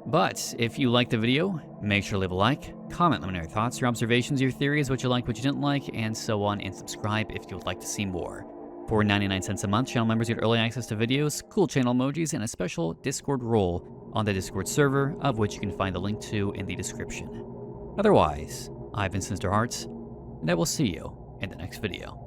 But if you liked the video, make sure to leave a like, comment, let me know your thoughts, your observations, your theories, what you liked, what you didn't like, and so on, and subscribe if you would like to see more. For 99 cents a month, channel members get early access to videos, cool channel emojis, and a special Discord role on the Discord server, of which you can find the link to in the description. Otherwise, I've been SinisterHeart, and I will see you in the next video.